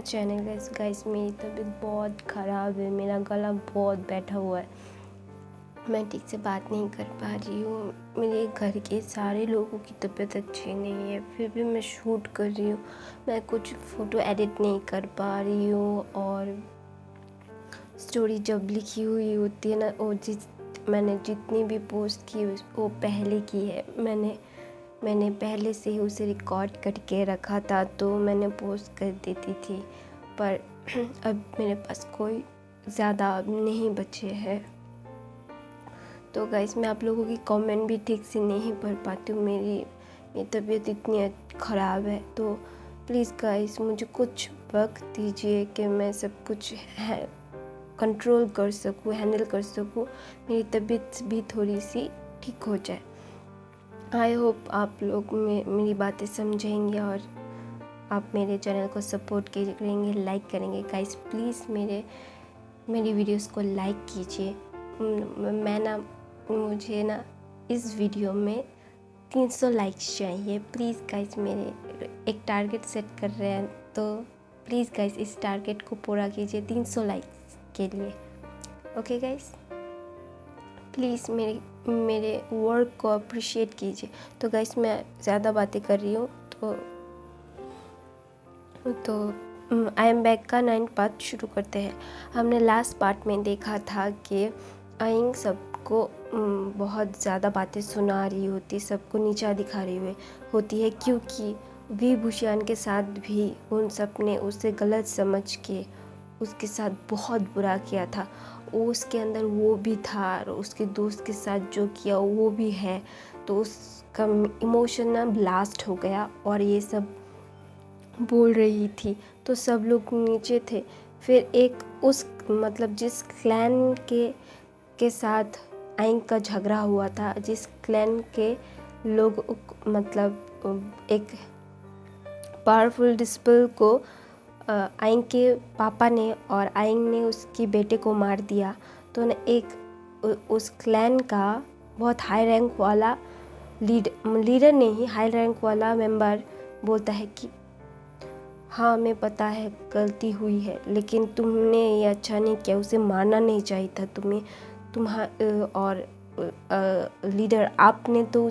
Channel. Guys मेरी तबीयत बहुत ख़राब है, मेरा गला बहुत बैठा हुआ है, मैं ठीक से बात नहीं कर पा रही हूँ। मेरे घर के सारे लोगों की तबीयत अच्छी नहीं है, फिर भी मैं शूट कर रही हूँ। मैं कुछ फ़ोटो एडिट नहीं कर पा रही हूँ और स्टोरी जब लिखी हुई होती है ना, मैंने जितनी भी पोस्ट की वो पहले की है। मैंने पहले से ही उसे रिकॉर्ड करके रखा था, तो मैंने पोस्ट कर देती थी, पर अब मेरे पास कोई ज़्यादा नहीं बचे हैं। तो गाइस मैं आप लोगों की कमेंट भी ठीक से नहीं पढ़ पाती हूँ, मेरी तबीयत इतनी ख़राब है। तो प्लीज़ गाइस मुझे कुछ वक्त दीजिए कि मैं सब कुछ कंट्रोल कर सकूँ, हैंडल कर सकूँ, मेरी तबीयत भी थोड़ी सी ठीक हो जाए। आई होप आप लोग मेरी बातें समझेंगे और आप मेरे चैनल को सपोर्ट करेंगे, लाइक करेंगे। गाइस प्लीज़ मेरी वीडियोस को लाइक कीजिए। मुझे इस वीडियो में 300 लाइक्स चाहिए प्लीज़ गाइस। मेरे एक टारगेट सेट कर रहे हैं, तो प्लीज़ गाइस इस टारगेट को पूरा कीजिए 300 लाइक्स के लिए। ओके गाइस, प्लीज़ मेरे वर्क को अप्रिशिएट कीजिए। तो गाइस मैं ज़्यादा बातें कर रही हूँ, तो आई एम बैक का 9 पार्ट शुरू करते हैं। हमने लास्ट पार्ट में देखा था कि आइंग सबको बहुत ज़्यादा बातें सुना रही होती, सबको नीचा दिखा रही होती है, क्योंकि वी भूषण के साथ भी उन सब ने उसे गलत समझ के उसके साथ बहुत बुरा किया था। उसके अंदर वो भी था और उसके दोस्त के साथ जो किया वो भी है, तो उसका इमोशन ब्लास्ट हो गया और ये सब बोल रही थी। तो सब लोग नीचे थे। फिर एक जिस क्लैन के साथ आइंग का झगड़ा हुआ था, जिस क्लैन के लोग एक पावरफुल डिस्पल को आइंग के पापा ने और आइंग ने उसकी बेटे को मार दिया। तो उस क्लैन का बहुत हाई रैंक वाला लीडर नहीं, हाई रैंक वाला मेंबर बोलता है कि हाँ हमें पता है गलती हुई है, लेकिन तुमने ये अच्छा नहीं किया, उसे मारना नहीं चाहिए था और लीडर आपने तो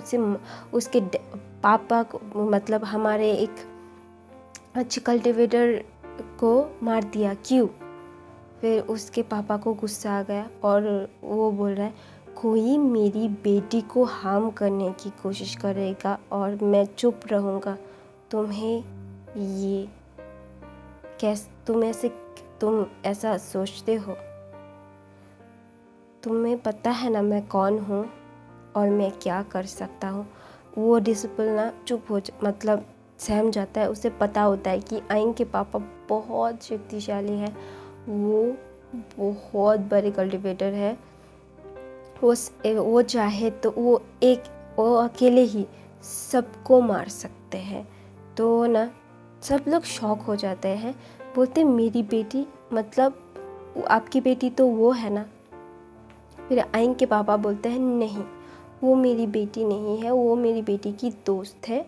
उसके पापा को हमारे एक अच्छे कल्टिवेटर को मार दिया, क्यों? फिर उसके पापा को गुस्सा आ गया और वो बोल रहा है कोई मेरी बेटी को हार्म करने की कोशिश करेगा और मैं चुप रहूँगा। तुम ऐसा सोचते हो? तुम्हें पता है ना मैं कौन हूँ और मैं क्या कर सकता हूँ। वो डिसिपल चुप हो सहम जाता है। उसे पता होता है कि आइंग के पापा बहुत शक्तिशाली है, वो बहुत बड़े कल्टिवेटर है। वो चाहे तो वो अकेले ही सबको मार सकते हैं। तो सब लोग शॉक हो जाते हैं, बोलते मेरी बेटी आपकी बेटी तो वो है ना। फिर आइंग के पापा बोलते हैं नहीं, वो मेरी बेटी नहीं है, वो मेरी बेटी की दोस्त है,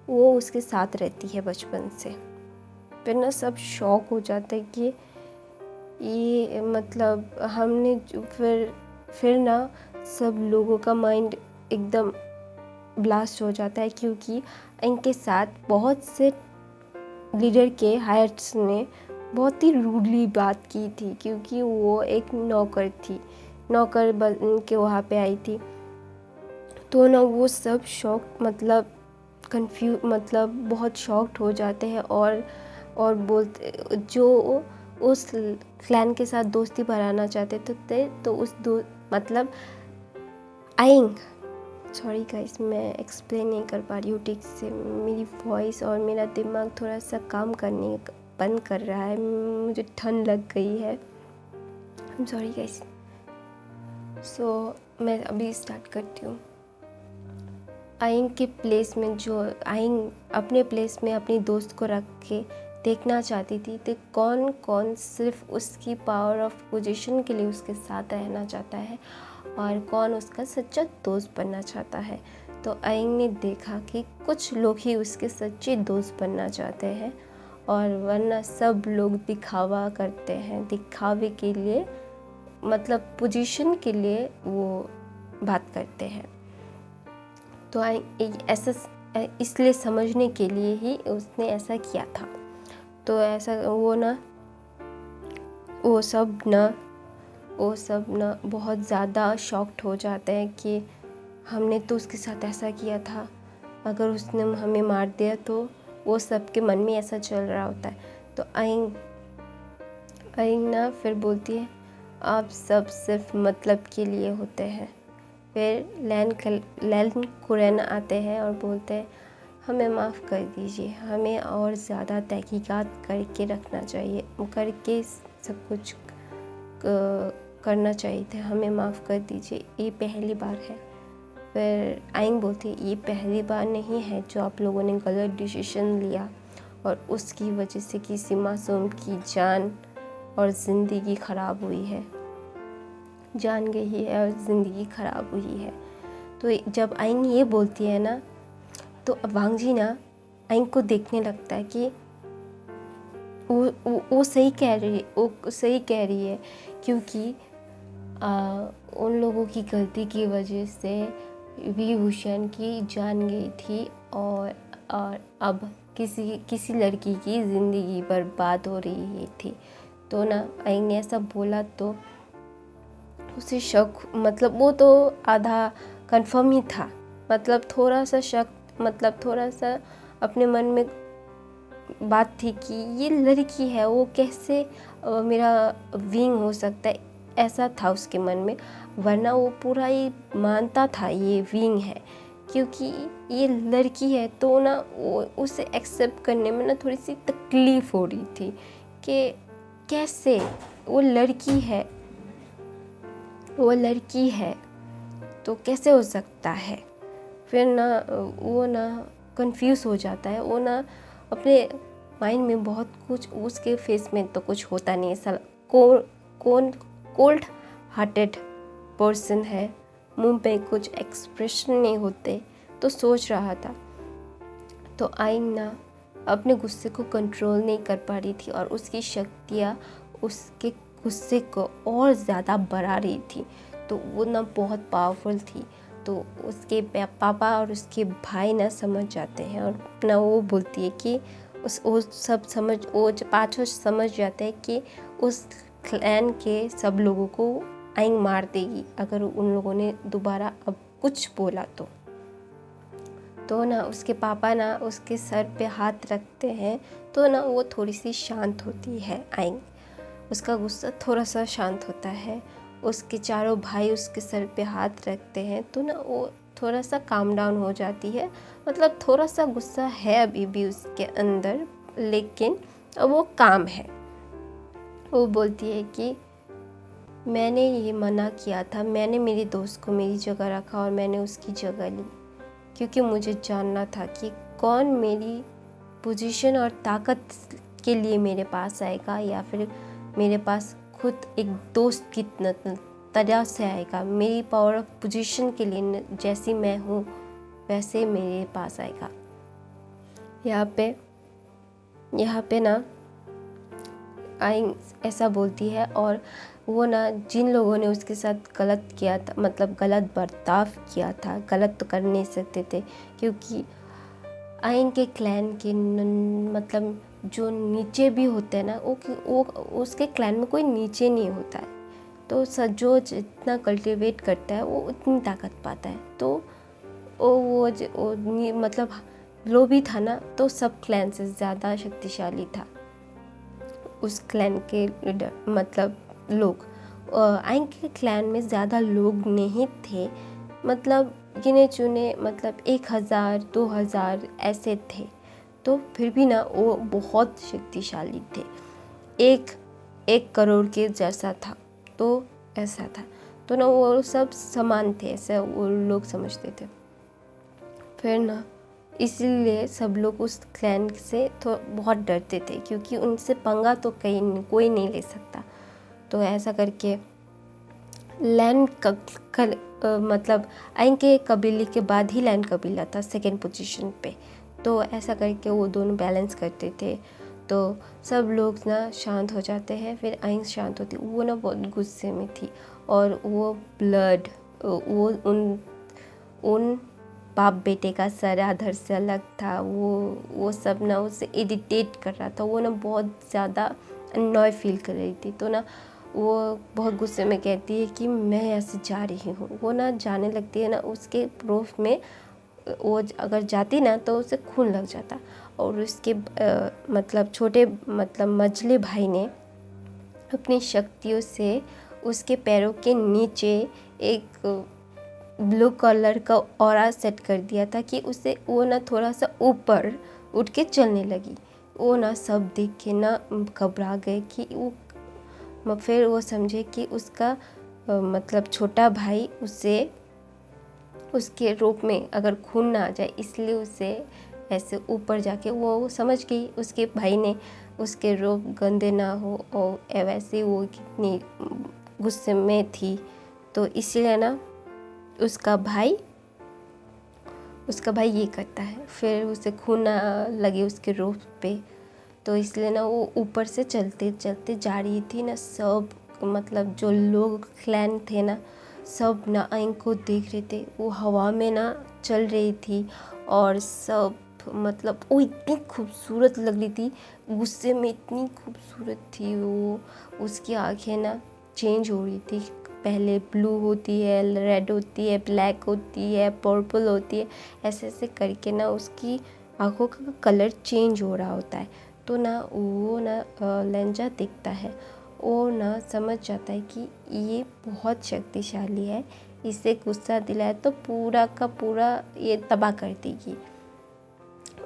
वो उसके साथ रहती है बचपन से। फिर सब शॉक हो जाते हैं कि ये हमने फिर सब लोगों का माइंड एकदम ब्लास्ट हो जाता है, क्योंकि इनके साथ बहुत से लीडर के हायर्स ने बहुत ही रूडली बात की थी, क्योंकि वो एक नौकर बन के वहाँ पे आई थी। तो वो सब बहुत शॉक्ड हो जाते हैं और बोलते जो उस क्लैन के साथ दोस्ती बढ़ाना चाहते थे, तो आइंग, सॉरी गाइस मैं एक्सप्लेन नहीं कर पा रही हूँ ठीक से, मेरी वॉइस और मेरा दिमाग थोड़ा सा काम करने बंद कर रहा है, मुझे ठंड लग गई है। I am sorry guys. So मैं अभी स्टार्ट करती हूँ। आइंग के प्लेस में आइंग अपने प्लेस में अपनी दोस्त को रख के देखना चाहती थी, तो कौन सिर्फ उसकी पावर ऑफ पोजीशन के लिए उसके साथ रहना चाहता है और कौन उसका सच्चा दोस्त बनना चाहता है। तो आइंग ने देखा कि कुछ लोग ही उसके सच्चे दोस्त बनना चाहते हैं और वरना सब लोग दिखावा करते हैं, दिखावे के लिए मतलब पोजीशन के लिए वो बात करते हैं। तो ऐसा इसलिए समझने के लिए ही उसने ऐसा किया था। तो ऐसा वो सब ना बहुत ज़्यादा शॉक्ड हो जाते हैं कि हमने तो उसके साथ ऐसा किया था, अगर उसने हमें मार दिया तो वो सबके मन में ऐसा चल रहा होता है। तो आइंग ना फिर बोलती है आप सब सिर्फ मतलब के लिए होते हैं। फिर लैन कुरैन आते हैं और बोलते हैं हमें माफ़ कर दीजिए, हमें और ज़्यादा तहकीकात करके रखना चाहिए, करके सब कुछ करना चाहिए था, हमें माफ़ कर दीजिए, ये पहली बार है। फिर आइंग बोलती है ये पहली बार नहीं है जो आप लोगों ने गलत डिसीजन लिया और उसकी वजह से किसी मासूम की जान और ज़िंदगी ख़राब हुई है, जान गई है और ज़िंदगी ख़राब हुई है। तो जब आइंग ये बोलती है ना, तो वांग जी ना आइंग को देखने लगता है कि वो सही कह रही है, क्योंकि उन लोगों की गलती की वजह से विभूषण की जान गई थी और अब किसी लड़की की ज़िंदगी बर्बाद हो रही थी। तो ना आइंग ने ऐसा बोला तो उसे शक, मतलब वो तो आधा कंफर्म ही था, मतलब थोड़ा सा शक, मतलब थोड़ा सा अपने मन में बात थी कि ये लड़की है, वो कैसे मेरा विंग हो सकता है, ऐसा था उसके मन में। वरना वो पूरा ही मानता था ये विंग है, क्योंकि ये लड़की है। तो ना वो उसे एक्सेप्ट करने में ना थोड़ी सी तकलीफ़ हो रही थी कि कैसे वो लड़की है तो कैसे हो सकता है। फिर ना वो ना कंफ्यूज हो जाता है, वो ना अपने माइंड में बहुत कुछ, उसके फेस में तो कुछ होता नहीं है, कौन कोल्ड हार्टेड पर्सन है, मुंह पे कुछ एक्सप्रेशन नहीं होते, तो सोच रहा था। तो आइंग ना अपने गुस्से को कंट्रोल नहीं कर पा रही थी और उसकी शक्तियाँ उसके गुस्से को और ज़्यादा बढ़ा रही थी। तो वो ना बहुत पावरफुल थी। तो उसके पापा और उसके भाई ना समझ जाते हैं और ना वो बोलती है कि वो पाँचों समझ जाते हैं कि उस क्लैन के सब लोगों को आइंग मार देगी अगर उन लोगों ने दोबारा अब कुछ बोला तो ना उसके पापा ना उसके सर पे हाथ रखते हैं, तो ना वो थोड़ी सी शांत होती है आइंग, उसका गुस्सा थोड़ा सा शांत होता है। उसके चारों भाई उसके सर पे हाथ रखते हैं, तो ना वो थोड़ा सा काम डाउन हो जाती है, मतलब थोड़ा सा गुस्सा है अभी भी उसके अंदर, लेकिन अब वो काम है। वो बोलती है कि मैंने ये मना किया था, मैंने मेरे दोस्त को मेरी जगह रखा और मैंने उसकी जगह ली, क्योंकि मुझे जानना था कि कौन मेरी पोजीशन और ताकत के लिए मेरे पास आएगा या फिर मेरे पास खुद एक दोस्त की तरह से आएगा, मेरी पावर ऑफ पोजीशन के लिए जैसी मैं हूँ वैसे मेरे पास आएगा। यहाँ पे ना आइंग ऐसा बोलती है और वो ना जिन लोगों ने उसके साथ गलत किया था, मतलब गलत बर्ताव किया था, गलत तो कर नहीं सकते थे, क्योंकि आइंग के क्लैन के मतलब जो नीचे भी होते हैं ना, वो उसके क्लैन में कोई नीचे नहीं होता है, तो जो जितना कल्टिवेट करता है वो उतनी ताकत पाता है। तो वो मतलब लोभी था ना, तो सब क्लैन से ज़्यादा शक्तिशाली था उस क्लैन के लीडर, मतलब लोग। आइंग के क्लैन में ज़्यादा लोग नहीं थे, मतलब गिने चुने, मतलब 1000 2000 ऐसे थे, तो फिर भी ना वो बहुत शक्तिशाली थे, एक करोड़ के जैसा था, तो ऐसा था। तो ना वो सब समान थे, ऐसा वो लोग समझते थे। फिर ना इसीलिए सब लोग उस क्लैन से तो बहुत डरते थे, क्योंकि उनसे पंगा तो कोई नहीं ले सकता। तो ऐसा करके मतलब आइंग के कबीले के बाद ही लैन कबीला था सेकेंड पोजीशन पे, तो ऐसा करके वो दोनों बैलेंस करते थे। तो सब लोग ना शांत हो जाते हैं। फिर आइंग शांत होती, वो ना बहुत गुस्से में थी और वो ब्लड, वो उन बाप बेटे का सर आधर से अलग था, वो सब ना उसे इरिटेट कर रहा था। वो ना बहुत ज़्यादा अननॉय फील कर रही थी। तो ना वो बहुत गुस्से में कहती है कि मैं यहाँ से जा रही हूँ। वो ना जाने लगती है ना, उसके प्रूफ में वो अगर जाती ना तो उसे खून लग जाता। और उसके मतलब छोटे मतलब मझले भाई ने अपनी शक्तियों से उसके पैरों के नीचे एक ब्लू कलर का ऑरा सेट कर दिया था कि उसे वो ना थोड़ा सा ऊपर उठ के चलने लगी। वो ना सब देख के ना घबरा गए कि वो, फिर वो समझे कि उसका मतलब छोटा भाई उसे उसके रूप में अगर खून ना आ जाए, इसलिए उसे ऐसे ऊपर जाके वो समझ गई उसके भाई ने उसके रूप गंदे ना हो। और वैसे वो कितनी गुस्से में थी, तो इसलिए ना उसका भाई ये करता है, फिर उसे खून ना लगे उसके रूप पे। तो इसलिए ना वो ऊपर से चलते चलते जा रही थी ना। सब मतलब जो लोग क्लैन थे ना, सब ना आइंग को देख रहे थे। वो हवा में ना चल रही थी और सब मतलब वो इतनी खूबसूरत लग रही थी, गुस्से में इतनी खूबसूरत थी वो। उसकी आंखें ना चेंज हो रही थी, पहले ब्लू होती है, रेड होती है, ब्लैक होती है, पर्पल होती है, ऐसे ऐसे करके ना उसकी आंखों का कलर चेंज हो रहा होता है। तो ना वो ना लेंजा दिखता है, वो ना समझ जाता है कि ये बहुत शक्तिशाली है, इसे गुस्सा दिलाए तो पूरा का पूरा ये तबाह कर देगी।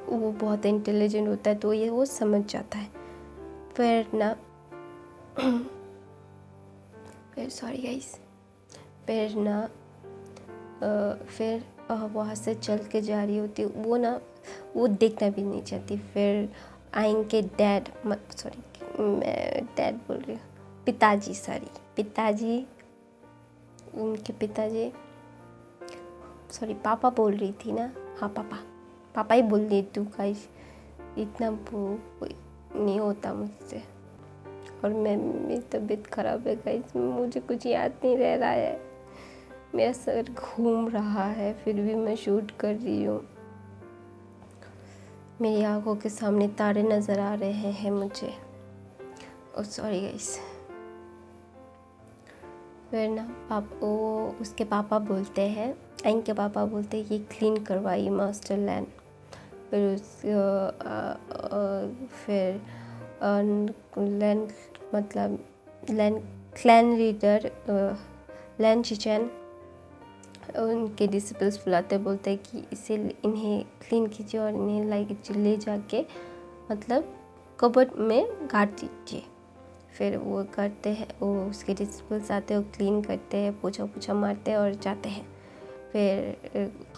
वो बहुत इंटेलिजेंट होता है, तो ये वो समझ जाता है। फिर ना सॉरी गाइस, फिर ना फिर वहाँ से चल के जा रही होती, वो ना वो देखना भी नहीं चाहती। फिर आइंग के डैड, मैं डैड बोल रही हूँ, पिताजी उनके पिताजी, पापा बोल रही थी ना, हाँ पापा ही बोल रही तू गाइस, इतना वो नहीं होता मुझसे। और मेरी तबीयत ख़राब है गाइस, मुझे कुछ याद नहीं रह रहा है, मेरा सर घूम रहा है, फिर भी मैं शूट कर रही हूँ। मेरी आंखों के सामने तारे नज़र आ रहे हैं मुझे। Oh sorry guys. फिर ना उसके पापा बोलते हैं, आइंग के पापा बोलते हैं कि क्लीन करवाइए मास्टर लैन। फिर लैन मतलब क्लैन लीडर लैन चिचेन उनके डिसिपल्स बुलाते बोलते हैं कि इन्हें क्लीन कीजिए और इन्हें ले जाके मतलब कबर्ड में गाड़ दीजिए। फिर वो करते हैं, वो उसके डिसिपल्स आते हैं, वो क्लीन करते हैं, पोछा मारते हैं और जाते हैं। फिर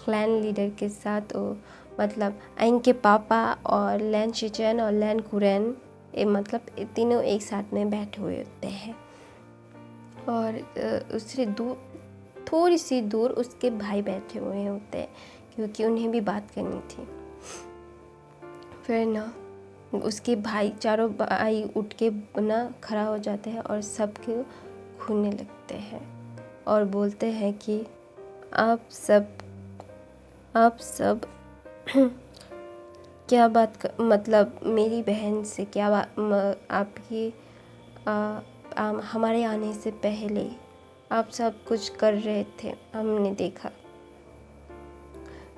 क्लैन लीडर के साथ वो मतलब आइंग के पापा और लैन शिचेन और लैन कुरैन मतलब तीनों एक साथ में बैठे हुए होते हैं। और उससे थोड़ी सी दूर उसके भाई बैठे हुए होते हैं, क्योंकि उन्हें भी बात करनी थी। फिर ना उसके भाई, चारों भाई उठ के ना खड़ा हो जाते हैं और सबके घूरने लगते हैं और बोलते हैं कि आप सब क्या बात मतलब मेरी बहन से क्या आपकी हमारे आने से पहले आप सब कुछ कर रहे थे, हमने देखा।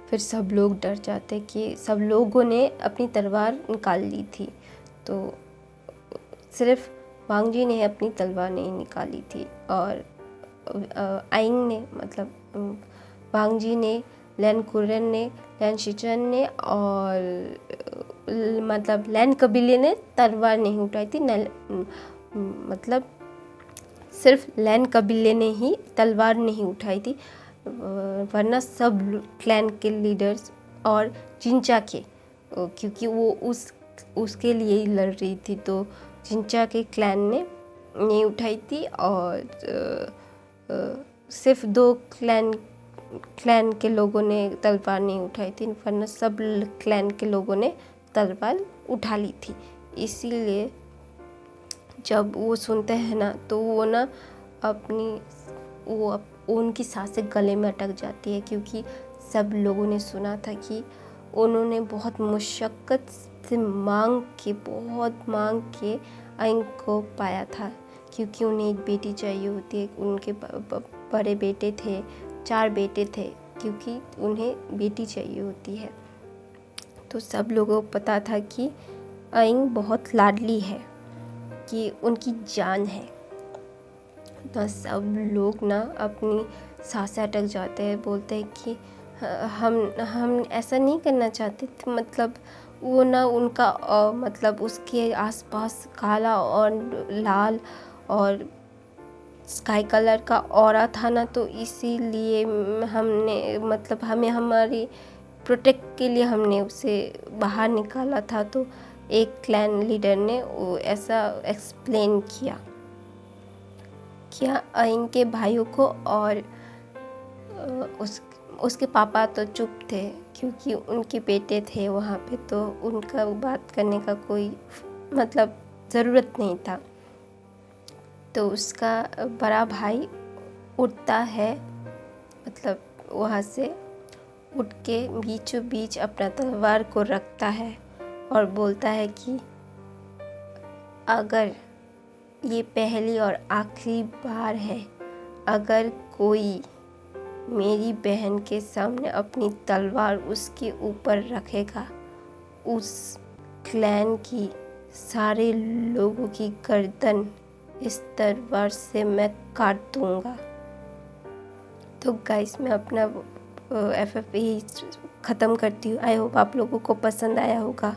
फिर सब लोग डर जाते कि सब लोगों ने अपनी तलवार निकाल ली थी, तो सिर्फ वांग जी ने अपनी तलवार नहीं निकाली थी। और आइंग ने मतलब वांग जी ने, लैन कुरन ने, लैन शिचन ने और मतलब लैन कबीले ने तलवार नहीं उठाई थी। मतलब सिर्फ लैन कबीले ने ही तलवार नहीं उठाई थी, वरना सब क्लैन के लीडर्स और जिंचा के, क्योंकि वो उसके लिए ही लड़ रही थी, तो जिंचा के क्लैन ने नहीं उठाई थी। और सिर्फ 2 क्लैन के लोगों ने तलवार नहीं उठाई थी, वरना सब क्लैन के लोगों ने तलवार उठा ली थी। इसीलिए जब वो सुनते हैं ना तो वो ना अपनी उनकी सांसें गले में अटक जाती है, क्योंकि सब लोगों ने सुना था कि उन्होंने बहुत मुशक्क़त से बहुत मांग के अयिंग को पाया था, क्योंकि उन्हें एक बेटी चाहिए होती है। उनके बड़े बेटे थे, 4 बेटे थे, क्योंकि उन्हें बेटी चाहिए होती है। तो सब लोगों को पता था कि अयिंग बहुत लाडली है, कि उनकी जान है। तो सब लोग ना अपनी सांसें अटक जाते हैं, बोलते हैं कि हम ऐसा नहीं करना चाहते थे। मतलब वो ना उनका मतलब उसके आसपास काला और लाल और स्काई कलर का ऑरा था ना, तो इसीलिए हमने मतलब हमें हमारी प्रोटेक्ट के लिए हमने उसे बाहर निकाला था। तो एक क्लैन लीडर ने वो ऐसा एक्सप्लेन किया अयिंग के भाइयों को, और उसके पापा तो चुप थे, क्योंकि उनके बेटे थे वहाँ पे, तो उनका बात करने का कोई मतलब ज़रूरत नहीं था। तो उसका बड़ा भाई उठता है, मतलब वहाँ से उठ के बीचों बीच अपना तलवार को रखता है और बोलता है कि अगर ये पहली और आखिरी बार है, अगर कोई मेरी बहन के सामने अपनी तलवार उसके ऊपर रखेगा, उस क्लैन की सारे लोगों की गर्दन इस तलवार से मैं काट दूंगा। तो गाइस, मैं अपना FF ख़त्म करती हूँ। आई होप आप लोगों को पसंद आया होगा।